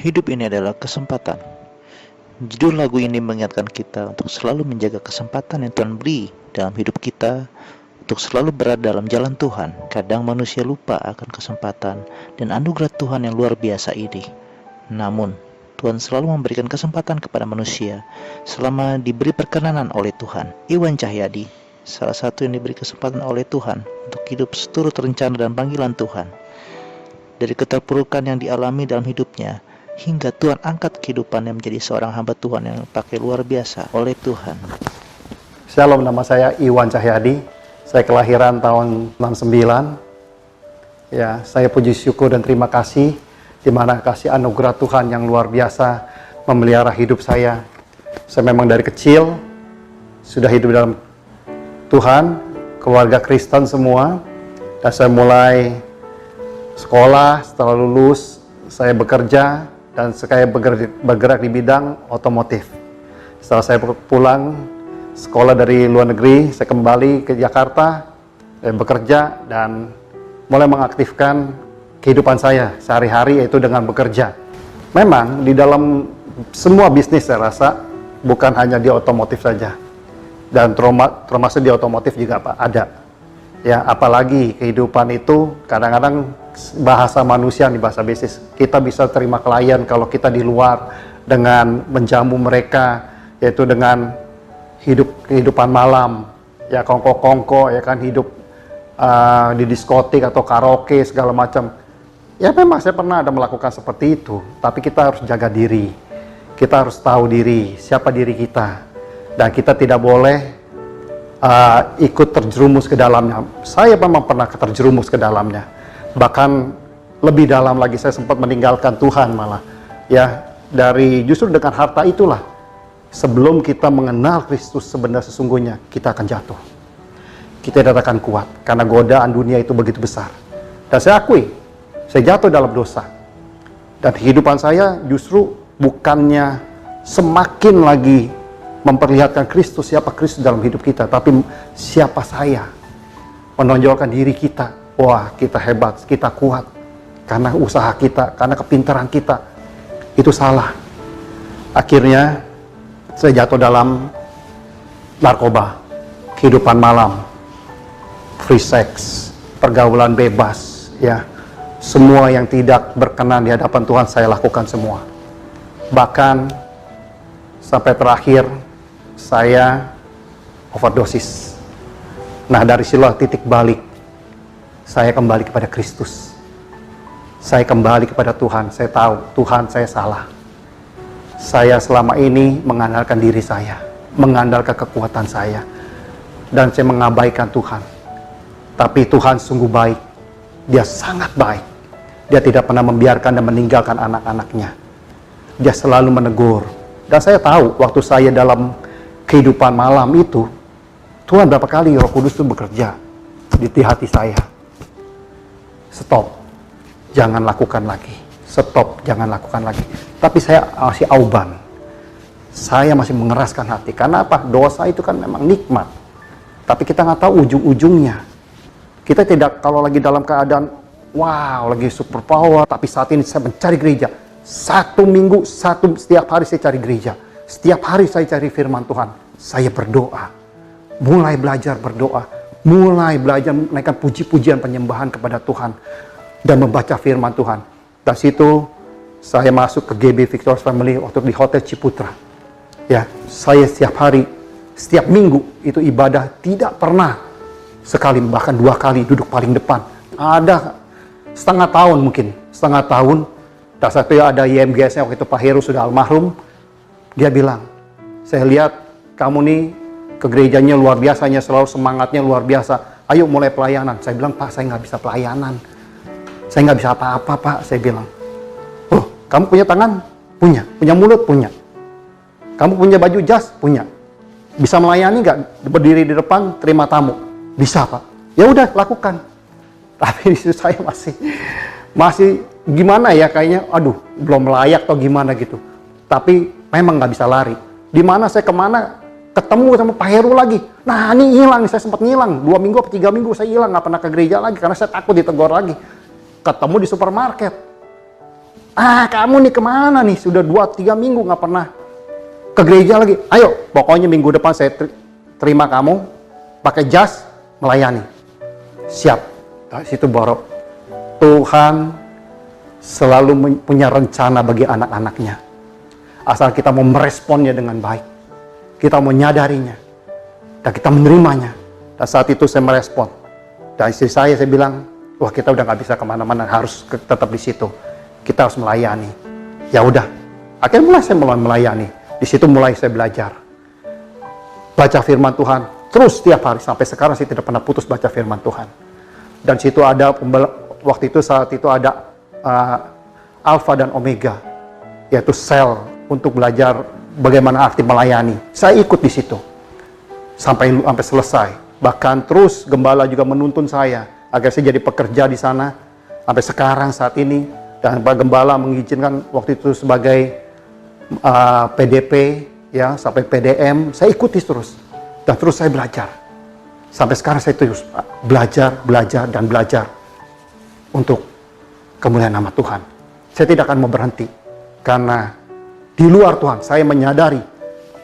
Hidup ini adalah kesempatan. Judul lagu ini mengingatkan kita untuk selalu menjaga kesempatan yang Tuhan beri dalam hidup kita, untuk selalu berada dalam jalan Tuhan. Kadang manusia lupa akan kesempatan dan anugerah Tuhan yang luar biasa ini. Namun, Tuhan selalu memberikan kesempatan kepada manusia selama diberi perkenanan oleh Tuhan. Iwan Cahyadi, salah satu yang diberi kesempatan oleh Tuhan untuk hidup seturut rencana dan panggilan Tuhan. Dari keterpurukan yang dialami dalam hidupnya, hingga Tuhan angkat kehidupannya menjadi seorang hamba Tuhan yang pakai luar biasa oleh Tuhan. Shalom, nama saya Iwan Cahyadi. Saya kelahiran tahun 69. Ya, saya puji syukur dan terima kasih di mana kasih anugerah Tuhan yang luar biasa memelihara hidup saya. Saya memang dari kecil sudah hidup dalam Tuhan, keluarga Kristen semua. Dan saya mulai sekolah, setelah lulus saya bekerja dan saya bergerak di bidang otomotif. Setelah saya pulang sekolah dari luar negeri, saya kembali ke Jakarta, saya bekerja dan mulai mengaktifkan kehidupan saya sehari-hari, yaitu dengan bekerja. Memang di dalam semua bisnis saya rasa, bukan hanya di otomotif saja, dan termasuk di otomotif juga Pak, ada. Ya, apalagi kehidupan itu kadang-kadang bahasa manusia nih, bahasa bisnis. Kita bisa terima klien kalau kita di luar dengan menjamu mereka, yaitu dengan kehidupan malam, ya kongko-kongko, ya kan, hidup di diskotik atau karaoke segala macam. Ya memang saya pernah ada melakukan seperti itu, tapi kita harus jaga diri. Kita harus tahu diri, siapa diri kita. Dan kita tidak boleh ikut terjerumus ke dalamnya. Saya memang pernah terjerumus ke dalamnya. Bahkan lebih dalam lagi, saya sempat meninggalkan Tuhan malah. Ya, justru dengan harta itulah, sebelum kita mengenal Kristus sebenarnya sesungguhnya, kita akan jatuh. Kita tidak akan kuat, karena godaan dunia itu begitu besar. Dan saya akui, saya jatuh dalam dosa. Dan kehidupan saya justru bukannya semakin lagi memperlihatkan Kristus, siapa Kristus dalam hidup kita, tapi siapa saya, menonjolkan diri kita. Wah, kita hebat, kita kuat, karena usaha kita, karena kepintaran kita. Itu salah. Akhirnya saya jatuh dalam narkoba, kehidupan malam, free sex, pergaulan bebas, ya. Semua yang tidak berkenan di hadapan Tuhan saya lakukan semua. Bahkan sampai terakhir saya overdosis. Nah, dari situlah titik balik. Saya kembali kepada Kristus. Saya kembali kepada Tuhan. Saya tahu Tuhan, saya salah. Saya selama ini mengandalkan diri saya, mengandalkan kekuatan saya, dan saya mengabaikan Tuhan. Tapi Tuhan sungguh baik. Dia sangat baik. Dia tidak pernah membiarkan dan meninggalkan anak-anaknya. Dia selalu menegur. Dan saya tahu waktu saya dalam kehidupan malam itu, Tuhan berapa kali Roh Kudus itu bekerja di hati saya. Stop, jangan lakukan lagi. Stop, jangan lakukan lagi. Tapi saya masih auban. Saya masih mengeraskan hati. Karena apa? Dosa itu kan memang nikmat. Tapi kita nggak tahu ujung-ujungnya. Kita tidak, kalau lagi dalam keadaan, wow, lagi super power. Tapi saat ini saya mencari gereja. Setiap hari saya cari gereja. Setiap hari saya cari firman Tuhan. Saya berdoa. Mulai belajar berdoa. Mulai belajar menaikkan puji-pujian penyembahan kepada Tuhan. Dan membaca firman Tuhan. Dari situ saya masuk ke GB Victorious Family waktu di Hotel Ciputra. Ya, saya setiap hari, setiap minggu itu ibadah, tidak pernah sekali, bahkan 2 kali duduk paling depan. Ada setengah tahun mungkin, setengah tahun. Dan satu ya ada YMGS-nya waktu itu Pak Heru sudah almarhum. Dia bilang, saya lihat kamu nih ke gerejanya luar biasanya, selalu semangatnya luar biasa. Ayo mulai pelayanan. Saya bilang, Pak, saya nggak bisa pelayanan. Saya nggak bisa apa-apa, Pak. Saya bilang, oh, kamu punya tangan? Punya. Punya mulut? Punya. Kamu punya baju jas? Punya. Bisa melayani nggak? Berdiri di depan, terima tamu? Bisa, Pak. Ya udah, lakukan. Tapi di situ saya masih gimana ya, kayaknya, aduh, belum layak atau gimana gitu. Tapi memang nggak bisa lari. Di mana saya kemana, ketemu sama Pak Heru lagi. Nah, ini hilang, saya sempat ngilang. 2 minggu atau 3 minggu saya hilang, nggak pernah ke gereja lagi karena saya takut ditegur lagi. Ketemu di supermarket. Kamu nih kemana nih? Sudah 2-3 minggu nggak pernah ke gereja lagi. Ayo, pokoknya minggu depan saya terima kamu pakai jas melayani. Siap. Dari situ baru Tuhan selalu punya rencana bagi anak-anaknya. Asal kita mau meresponnya dengan baik. Kita mau nyadarinya. Dan kita menerimanya. Dan saat itu saya merespon. Dan istri saya bilang, wah kita udah nggak bisa kemana-mana, harus tetap di situ. Kita harus melayani. Ya udah. Akhirnya mulai saya melayani. Di situ mulai saya belajar. Baca firman Tuhan. Terus setiap hari. Sampai sekarang saya tidak pernah putus baca firman Tuhan. Dan situ ada, saat itu ada Alpha dan Omega, yaitu sel untuk belajar bagaimana arti melayani. Saya ikut di situ sampai selesai. Bahkan terus gembala juga menuntun saya agar saya jadi pekerja di sana sampai sekarang saat ini. Dan Pak Gembala mengizinkan waktu itu sebagai PDP, ya sampai PDM. Saya ikuti terus dan terus saya belajar. Sampai sekarang saya terus belajar dan belajar untuk kemuliaan nama Tuhan. Saya tidak akan mau berhenti. Karena di luar Tuhan, saya menyadari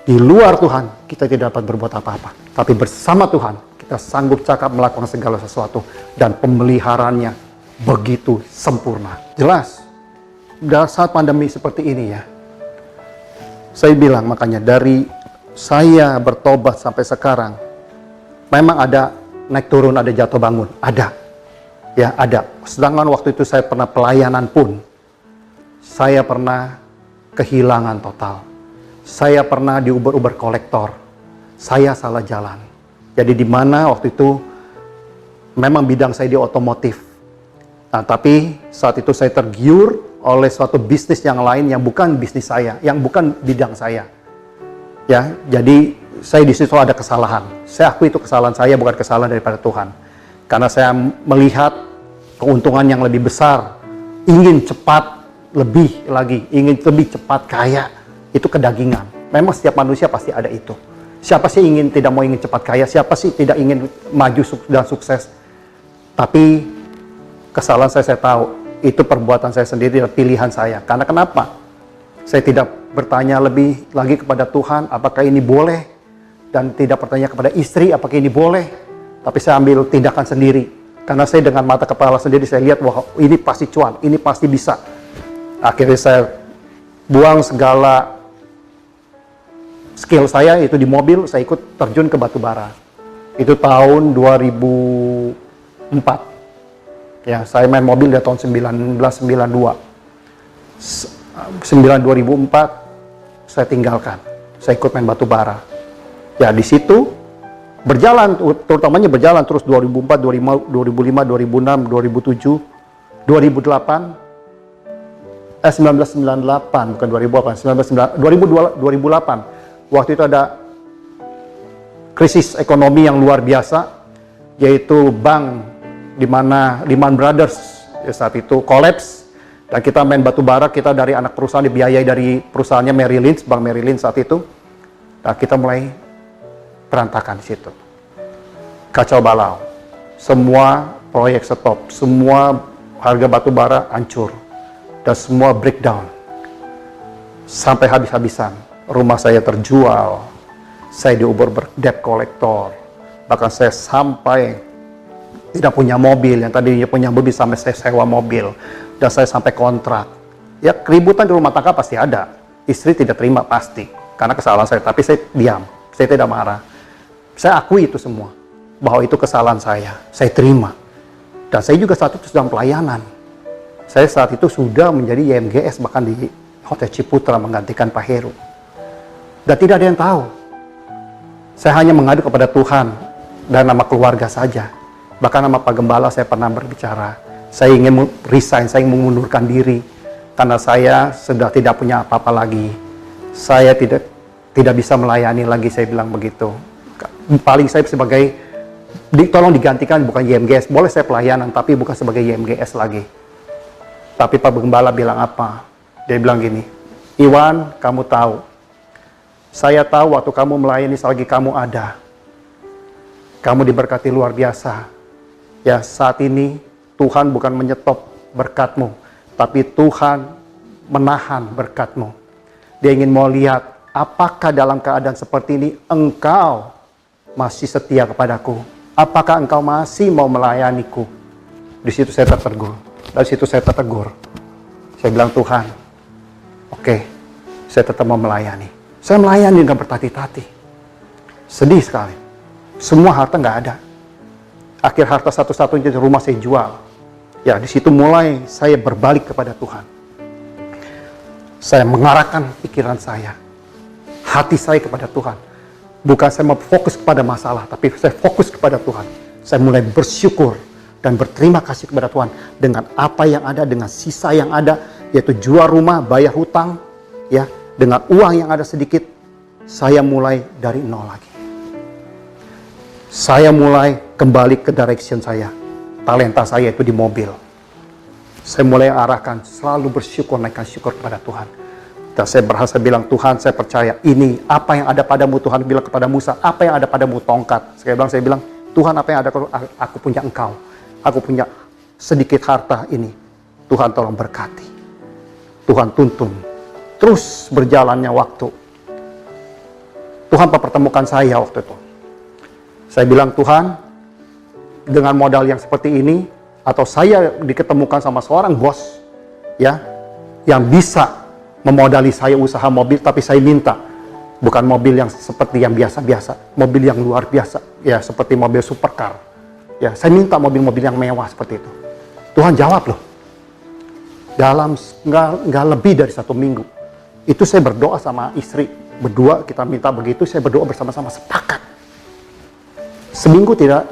di luar Tuhan kita tidak dapat berbuat apa-apa. Tapi bersama Tuhan kita sanggup cakap melakukan segala sesuatu. Dan pemeliharaannya begitu sempurna. Jelas, saat pandemi seperti ini ya. Saya bilang makanya dari saya bertobat sampai sekarang, memang ada naik turun, ada jatuh bangun, ada. Ya, ada. Sedangkan waktu itu saya pernah pelayanan pun, saya pernah kehilangan total. Saya pernah di Uber kolektor. Saya salah jalan. Jadi di mana waktu itu memang bidang saya di otomotif. Nah, tapi saat itu saya tergiur oleh suatu bisnis yang lain yang bukan bisnis saya, yang bukan bidang saya. Ya, jadi saya di situ ada kesalahan. Saya akui itu kesalahan saya, bukan kesalahan daripada Tuhan. Karena saya melihat keuntungan yang lebih besar, ingin cepat lebih lagi, ingin lebih cepat kaya, itu kedagingan. Memang setiap manusia pasti ada itu. Siapa sih tidak mau ingin cepat kaya? Siapa sih tidak ingin maju dan sukses? Tapi kesalahan saya tahu, itu perbuatan saya sendiri dan pilihan saya. Karena kenapa? Saya tidak bertanya lebih lagi kepada Tuhan, apakah ini boleh? Dan tidak bertanya kepada istri, apakah ini boleh? Tapi saya ambil tindakan sendiri. Karena saya dengan mata kepala sendiri, saya lihat, wah ini pasti cuan, ini pasti bisa. Akhirnya saya buang segala skill saya, itu di mobil, saya ikut terjun ke batu bara. Itu tahun 2004. Ya, saya main mobil dari tahun 1992. 2004, saya tinggalkan. Saya ikut main batu bara. Ya, di situ berjalan, terutamanya berjalan terus 2004, 2005, 2006, 2007, 2008, 1998, bukan 2008, 2008. Waktu itu ada krisis ekonomi yang luar biasa, yaitu bank di mana Lehman Brothers ya, saat itu kolaps, dan kita main batu bara, kita dari anak perusahaan dibiayai dari perusahaannya Merrill Lynch, Bank Merrill Lynch saat itu. Nah, kita mulai berantakan di situ. Kacau balau. Semua proyek stop, semua harga batu bara hancur. Dan semua breakdown. Sampai habis-habisan. Rumah saya terjual. Saya diuber debt collector. Bahkan saya sampai tidak punya mobil. Yang tadinya punya mobil sampai saya sewa mobil. Dan saya sampai kontrak. Ya, keributan di rumah tangga pasti ada. Istri tidak terima pasti. Karena kesalahan saya. Tapi saya diam. Saya tidak marah. Saya akui itu semua. Bahwa itu kesalahan saya. Saya terima. Dan saya juga saat itu sedang pelayanan. Saya saat itu sudah menjadi YMGS. Bahkan di Hotel Ciputra menggantikan Pak Heru. Dan tidak ada yang tahu. Saya hanya mengadu kepada Tuhan. Dan nama keluarga saja. Bahkan nama Pak Gembala saya pernah berbicara. Saya ingin resign. Saya ingin mengundurkan diri. Karena saya sudah tidak punya apa-apa lagi. Saya tidak bisa melayani lagi, saya bilang begitu. Paling saya sebagai, tolong digantikan bukan YMGS. Boleh saya pelayanan, tapi bukan sebagai YMGS lagi. Tapi Pak Gembala bilang apa? Dia bilang gini, Iwan, kamu tahu. Saya tahu waktu kamu melayani selagi kamu ada. Kamu diberkati luar biasa. Ya, saat ini Tuhan bukan menyetop berkatmu. Tapi Tuhan menahan berkat-Mu. Dia ingin mau lihat apakah dalam keadaan seperti ini Engkau masih setia kepadaku. Apakah Engkau masih mau melayaniku. Di situ saya tertegur. Dari situ saya tertegur. Saya bilang, Tuhan, oke, saya tetap mau melayani. Saya melayani dengan bertati-tati. Sedih sekali. Semua harta nggak ada. Akhir harta satu-satunya di rumah saya jual. Ya, di situ mulai saya berbalik kepada Tuhan. Saya mengarahkan pikiran saya, hati saya kepada Tuhan. Bukan saya mau fokus kepada masalah, tapi saya fokus kepada Tuhan. Saya mulai bersyukur dan berterima kasih kepada Tuhan dengan apa yang ada, dengan sisa yang ada, yaitu jual rumah, bayar hutang, ya, dengan uang yang ada sedikit. Saya mulai dari nol lagi. Saya mulai kembali ke direction saya. Talenta saya itu di mobil. Saya mulai arahkan, selalu bersyukur, naikkan syukur kepada Tuhan. Dan saya berhasil bilang, Tuhan, saya percaya ini apa yang ada padamu. Tuhan bilang kepada Musa, apa yang ada padamu, tongkat. Saya bilang, Tuhan, apa yang ada, aku punya Engkau. Aku punya sedikit harta ini. Tuhan tolong berkati. Tuhan tuntun. Terus berjalannya waktu. Tuhan mempertemukan saya waktu itu. Saya bilang, Tuhan, dengan modal yang seperti ini, atau saya diketemukan sama seorang bos, ya, yang bisa memodali saya usaha mobil, tapi saya minta bukan mobil yang seperti yang biasa-biasa, mobil yang luar biasa, ya, seperti mobil supercar. Ya, saya minta mobil-mobil yang mewah seperti itu. Tuhan jawab loh. Dalam nggak lebih dari 1 minggu, itu saya berdoa sama istri, berdua kita minta begitu, saya berdoa bersama-sama, sepakat. Seminggu tidak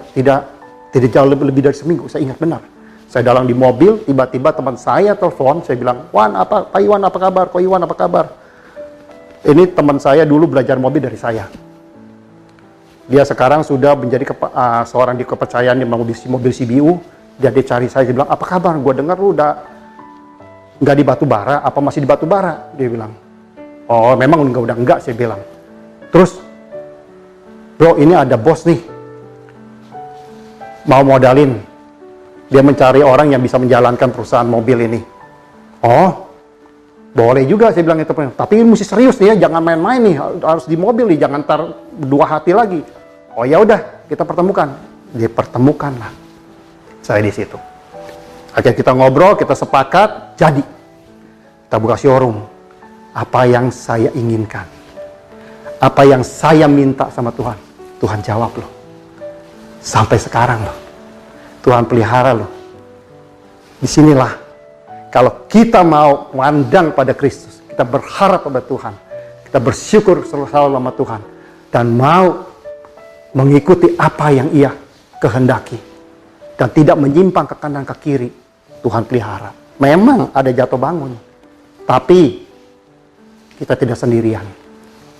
jauh lebih dari seminggu, saya ingat benar. Saya dalam di mobil, tiba-tiba teman saya telepon, saya bilang, Pak Iwan apa kabar? Ko Iwan apa kabar? Ini teman saya dulu belajar mobil dari saya. Dia sekarang sudah menjadi seorang di kepercayaan di mobil CBU. Dia cari saya, dia bilang, apa kabar? Gue dengar lu udah nggak di batu bara, apa masih di batu bara? Dia bilang, oh memang udah enggak, saya bilang. Terus, bro ini ada bos nih, mau modalin, dia mencari orang yang bisa menjalankan perusahaan mobil ini. Oh, boleh juga, saya bilang itu. Tapi ini mesti serius nih ya, jangan main-main nih, harus di mobil nih, jangan ntar dua hati lagi. Oh ya udah, kita pertemukan. Dipertemukan lah, saya di situ. Akhirnya kita ngobrol, kita sepakat, jadi kita buka showroom. Apa yang saya inginkan, apa yang saya minta sama Tuhan, Tuhan jawab loh. Sampai sekarang loh, Tuhan pelihara loh. Disinilah, kalau kita mau mandang pada Kristus, kita berharap pada Tuhan, kita bersyukur selalu sama Tuhan, dan mau mengikuti apa yang Ia kehendaki, dan tidak menyimpang ke kanan ke kiri, Tuhan pelihara. Memang ada jatuh bangun, tapi kita tidak sendirian.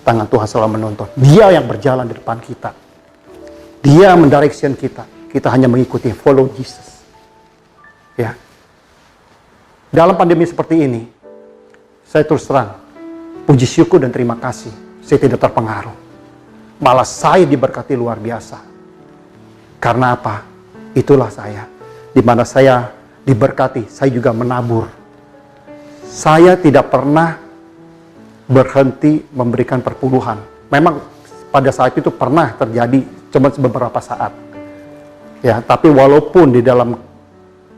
Tangan Tuhan selalu menuntun. Dia yang berjalan di depan kita. Dia mendirection kita. Kita hanya mengikuti, follow Jesus. Ya. Dalam pandemi seperti ini, saya terus terang, puji syukur dan terima kasih, saya tidak terpengaruh. Malah saya diberkati luar biasa. Karena apa? Itulah saya. Di mana saya diberkati, saya juga menabur. Saya tidak pernah berhenti memberikan perpuluhan. Memang pada saat itu pernah terjadi, cuma beberapa saat. Ya, tapi walaupun di dalam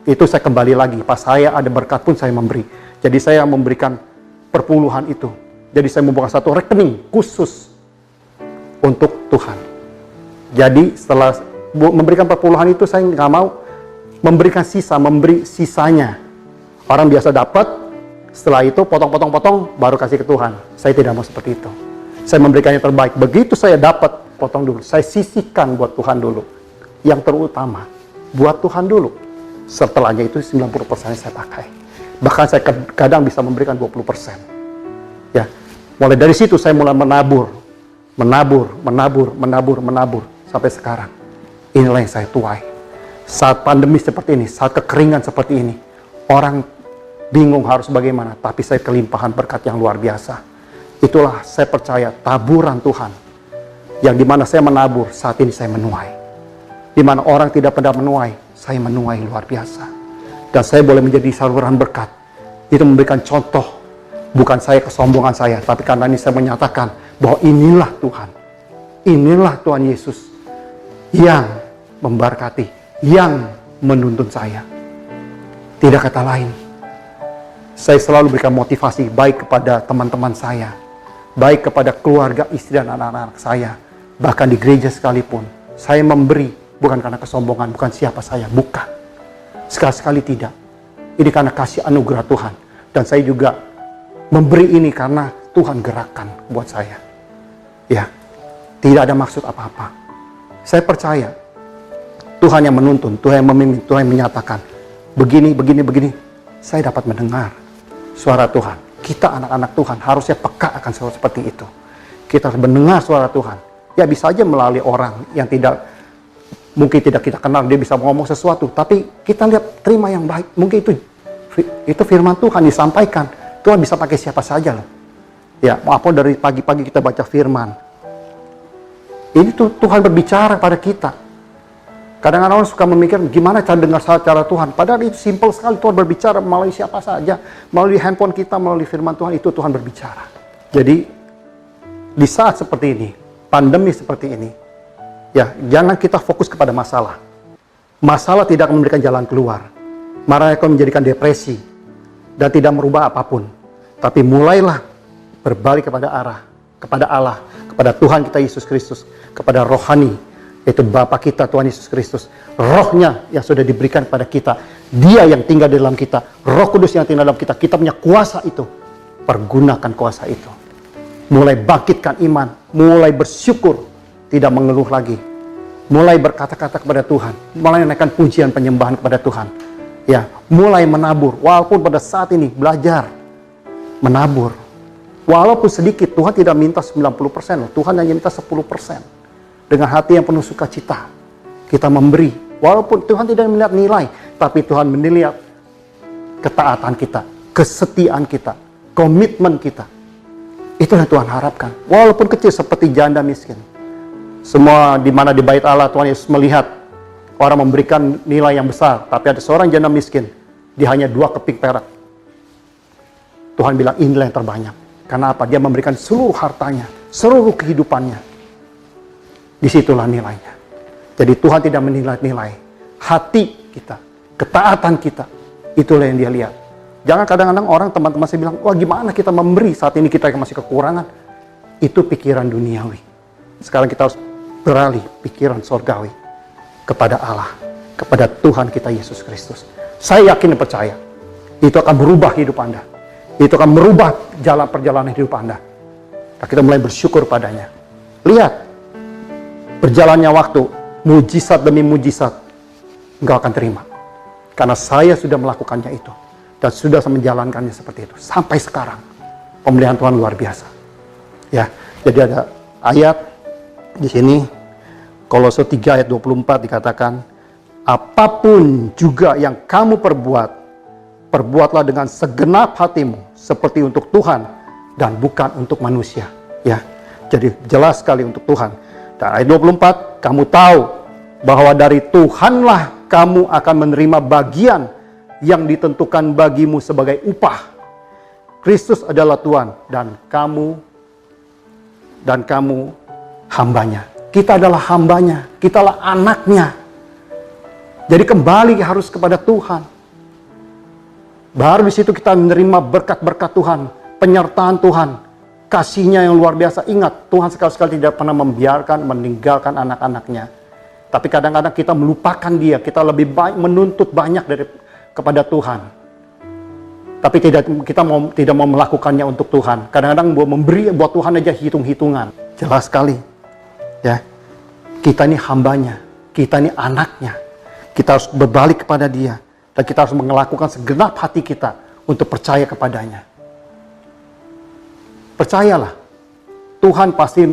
itu saya kembali lagi, pas saya ada berkat pun saya memberi. Jadi saya memberikan perpuluhan itu. Jadi saya membuka satu rekening khusus untuk Tuhan. Jadi setelah memberikan perpuluhan itu, saya nggak mau memberikan sisa, memberi sisanya. Orang biasa dapat, setelah itu potong-potong-potong baru kasih ke Tuhan. Saya tidak mau seperti itu. Saya memberikan yang terbaik. Begitu saya dapat, potong dulu. Saya sisihkan buat Tuhan dulu. Yang terutama, buat Tuhan dulu. Setelahnya itu 90% saya pakai. Bahkan saya kadang bisa memberikan 20%. Ya, mulai dari situ saya mulai menabur. Sampai sekarang. Inilah yang saya tuai. Saat pandemi seperti ini, saat kekeringan seperti ini, orang bingung harus bagaimana, tapi saya kelimpahan berkat yang luar biasa. Itulah saya percaya taburan Tuhan. Yang dimana saya menabur, saat ini saya menuai. Dimana orang tidak pernah menuai, saya menuai luar biasa. Dan saya boleh menjadi saluran berkat. Itu memberikan contoh Bukan saya kesombongan saya, tapi karena ini saya menyatakan bahwa inilah Tuhan. Inilah Tuhan Yesus yang memberkati, yang menuntun saya. Tidak kata lain. Saya selalu berikan motivasi baik kepada teman-teman saya, baik kepada keluarga, istri dan anak-anak saya, bahkan di gereja sekalipun. Saya memberi bukan karena kesombongan, bukan siapa saya, bukan. Sekali-sekali tidak. Ini karena kasih anugerah Tuhan. Dan saya juga memberi ini karena Tuhan gerakkan buat saya. Ya, tidak ada maksud apa-apa. Saya percaya Tuhan yang menuntun, Tuhan yang memimpin, Tuhan yang menyatakan begini, begini, begini. Saya dapat mendengar suara Tuhan. Kita anak-anak Tuhan harusnya peka akan seperti itu. Kita harus mendengar suara Tuhan. Ya bisa aja melalui orang yang mungkin tidak kita kenal, dia bisa ngomong sesuatu, tapi kita lihat terima yang baik. Mungkin itu firman Tuhan disampaikan. Tuhan bisa pakai siapa saja loh. Ya, maupun dari pagi-pagi kita baca firman. Ini tuh Tuhan berbicara pada kita. Kadang-kadang orang suka memikir gimana cara dengar cara Tuhan. Padahal itu simple sekali. Tuhan berbicara melalui siapa saja. Melalui handphone kita, melalui firman Tuhan, itu Tuhan berbicara. Jadi, di saat seperti ini, pandemi seperti ini, ya jangan kita fokus kepada masalah. Masalah tidak akan memberikan jalan keluar. Malah akan menjadikan depresi. Dan tidak merubah apapun. Tapi mulailah berbalik kepada Allah, kepada Tuhan kita Yesus Kristus, kepada rohani, yaitu Bapa kita Tuhan Yesus Kristus. Rohnya yang sudah diberikan kepada kita, Dia yang tinggal di dalam kita, Roh Kudus yang tinggal dalam kita. Kita punya kuasa itu. Pergunakan kuasa itu. Mulai bangkitkan iman, mulai bersyukur, tidak mengeluh lagi. Mulai berkata-kata kepada Tuhan, mulai menaikkan pujian penyembahan kepada Tuhan. Ya, mulai menabur. Walaupun pada saat ini belajar menabur. Walaupun sedikit, Tuhan tidak minta 90%, loh. Tuhan hanya minta 10%. Dengan hati yang penuh sukacita, kita memberi. Walaupun Tuhan tidak melihat nilai, tapi Tuhan melihat ketaatan kita, kesetiaan kita, komitmen kita. Itulah yang Tuhan harapkan. Walaupun kecil seperti janda miskin. Semua di mana di bait Allah, Tuhan Yesus melihat orang memberikan nilai yang besar, tapi ada seorang janda miskin, dia hanya 2 keping perak. Tuhan bilang inilah yang terbanyak. Karena apa? Dia memberikan seluruh hartanya, seluruh kehidupannya. Disitulah nilainya. Jadi Tuhan tidak menilai nilai hati kita, ketaatan kita. Itulah yang Dia lihat. Jangan kadang-kadang orang, teman-teman saya bilang, wah gimana kita memberi saat ini kita masih kekurangan. Itu pikiran duniawi. Sekarang kita harus beralih pikiran surgawi kepada Allah, kepada Tuhan kita Yesus Kristus. Saya yakin dan percaya itu akan berubah hidup Anda. Itu akan merubah perjalanan hidup Anda. Dan kita mulai bersyukur padanya. Lihat, berjalannya waktu, mujizat demi mujizat, engkau akan terima. Karena saya sudah melakukannya itu. Dan sudah menjalankannya seperti itu. Sampai sekarang, pemeliharaan Tuhan luar biasa. Ya, jadi ada ayat di sini, Kolose 3 ayat 24 dikatakan, apapun juga yang kamu perbuatlah dengan segenap hatimu, seperti untuk Tuhan dan bukan untuk manusia. Ya, jadi jelas sekali untuk Tuhan. Dan ayat 24, kamu tahu bahwa dari Tuhanlah kamu akan menerima bagian yang ditentukan bagimu sebagai upah. Kristus adalah Tuhan dan kamu hambanya. Kita adalah hambanya, kitalah anaknya. Jadi kembali harus kepada Tuhan. Baru di situ kita menerima berkat-berkat Tuhan, penyertaan Tuhan, kasih-Nya yang luar biasa. Ingat, Tuhan sekali-sekali tidak pernah membiarkan, meninggalkan anak-anaknya. Tapi kadang-kadang kita melupakan Dia, kita lebih baik menuntut banyak kepada Tuhan. Tapi kita tidak mau melakukannya untuk Tuhan. Kadang-kadang memberi buat Tuhan aja hitung-hitungan. Jelas sekali. Ya, kita ini hambanya, kita ini anaknya. Kita harus berbalik kepada Dia. Dan kita harus melakukan segenap hati kita untuk percaya kepadanya. Percayalah, Tuhan pasti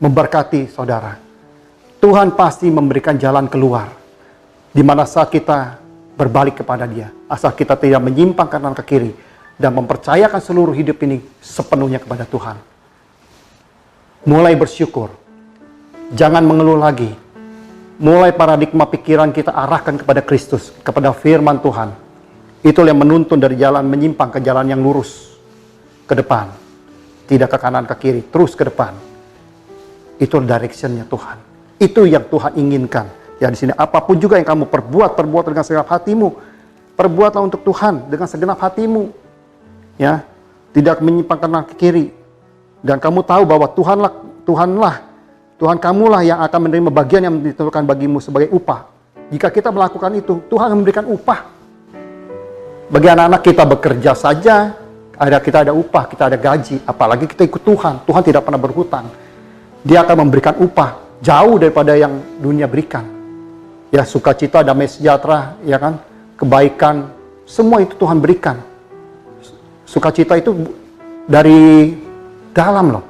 memberkati saudara. Tuhan pasti memberikan jalan keluar. Di mana saat kita berbalik kepada Dia. Asal kita tidak menyimpang kanan ke kiri. Dan mempercayakan seluruh hidup ini sepenuhnya kepada Tuhan. Mulai bersyukur. Jangan mengeluh lagi. Mulai paradigma pikiran kita arahkan kepada Kristus, kepada firman Tuhan. Itulah yang menuntun dari jalan menyimpang ke jalan yang lurus. ke depan. Tidak ke kanan, ke kiri, terus ke depan. Itu direction-nya Tuhan. Itu yang Tuhan inginkan. Ya di sini apapun juga yang kamu perbuat dengan segenap hatimu. Perbuatlah untuk Tuhan dengan segenap hatimu. Ya, tidak menyimpang kanan ke kiri. Dan kamu tahu bahwa Tuhan kamulah yang akan menerima bagian yang ditentukan bagimu sebagai upah. Jika kita melakukan itu, Tuhan memberikan upah. Bagi anak-anak kita bekerja saja, kita ada upah, kita ada gaji. Apalagi kita ikut Tuhan. Tuhan tidak pernah berhutang. Dia akan memberikan upah jauh daripada yang dunia berikan. Ya, sukacita, damai sejahtera, ya kan, kebaikan, semua itu Tuhan berikan. Sukacita itu dari dalam loh.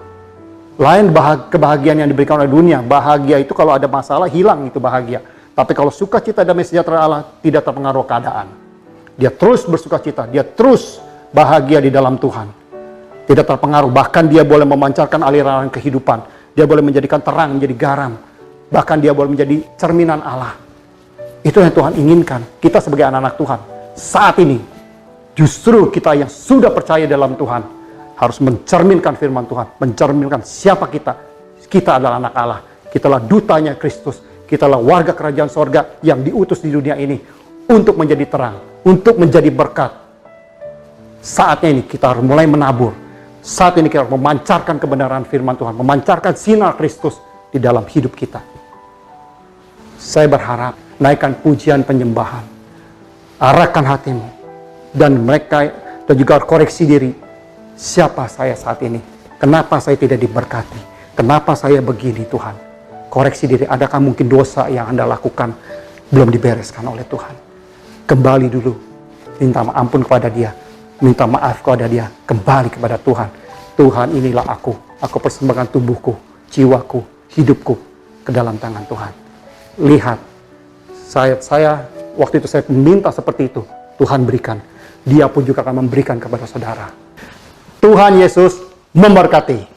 Lain kebahagiaan yang diberikan oleh dunia. Bahagia itu kalau ada masalah hilang itu bahagia. Tapi kalau sukacita, damai sejahtera Allah tidak terpengaruh keadaan. Dia terus bersukacita, dia terus bahagia di dalam Tuhan. Tidak terpengaruh, bahkan dia boleh memancarkan aliran kehidupan. Dia boleh menjadikan terang, menjadi garam. Bahkan dia boleh menjadi cerminan Allah. Itu yang Tuhan inginkan. Kita sebagai anak-anak Tuhan, saat ini, justru kita yang sudah percaya dalam Tuhan, harus mencerminkan firman Tuhan, mencerminkan siapa kita. Kita adalah anak Allah. Kitalah dutanya Kristus. Kitalah warga kerajaan sorga yang diutus di dunia ini untuk menjadi terang, untuk menjadi berkat. Saatnya ini kita harus mulai menabur. Saat ini kita harus memancarkan kebenaran firman Tuhan, memancarkan sinar Kristus di dalam hidup kita. Saya berharap naikkan pujian penyembahan, arahkan hatimu, dan juga koreksi diri. Siapa saya saat ini? Kenapa saya tidak diberkati? Kenapa saya begini Tuhan? Koreksi diri, adakah mungkin dosa yang Anda lakukan belum dibereskan oleh Tuhan? Kembali dulu, minta ampun kepada Dia, minta maaf kepada Dia, kembali kepada Tuhan. Tuhan, inilah aku persembahkan tubuhku, jiwaku, hidupku ke dalam tangan Tuhan. Lihat, saya waktu itu saya minta seperti itu, Tuhan berikan. Dia pun juga akan memberikan kepada saudara. Tuhan Yesus memberkati.